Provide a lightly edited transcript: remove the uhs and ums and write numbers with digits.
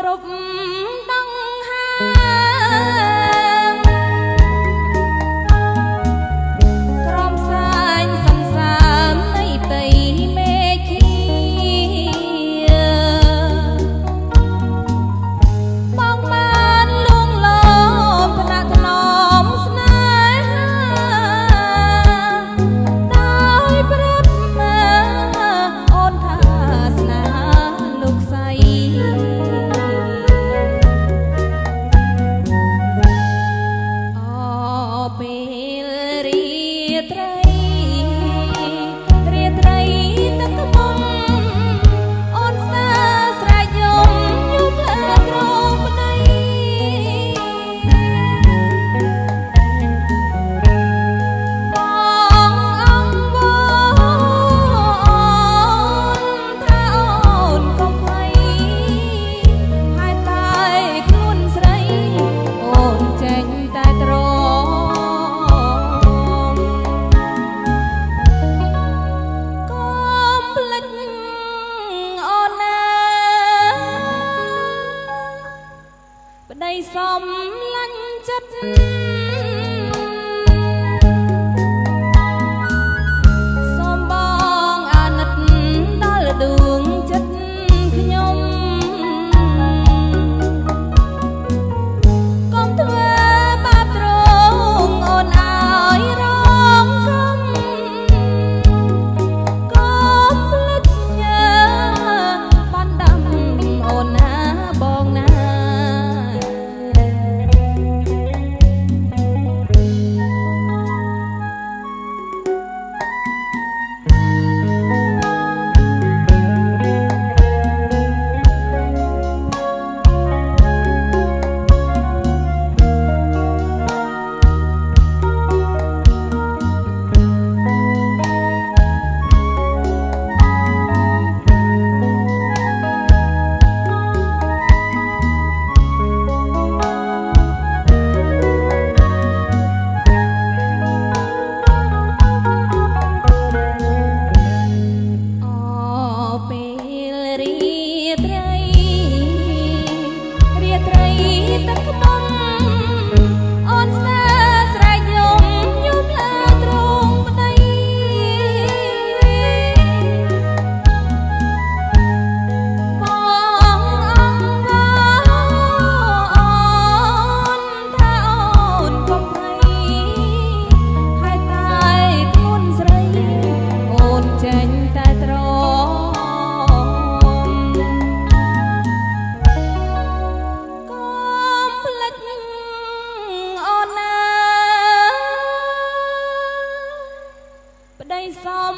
គ្រប់ដងហាក្រមសែងសង្សារនៃតីមេឃីបងបានលួងលោមថ្នាក់ថ្នមស្នេហាដោយព្រឹបអូនថាស្នេហាលោកស្រីពេលរាត្រីទឹកខ្មុំអូនស្នេហ៍ស្រែកយំយំលើក្រោមប្តីបងអង្វរថាអូនកុំភ័យហើយតែខ្លួនស្រីអូនចេញតែត្រង់ប្តីសំឡាញ់ចិត្តសូមបងអាណិតដល់ដួងចិត្តខ្ញុំកុំធ្វើបាបទ្រង់អូនឲ្យរងកំកុំភ្លេចញើបានដាំអូនណាបងណាទឹកខ្មុំអូនស្នេហ៍ស្រែកយំយំលើទ្រង់ប្តីបងអង្វរអូនថាអូនកុំភ័យហើយតែខ្លួនស្រីអូនចេញតែត្រង់ប្តីសំ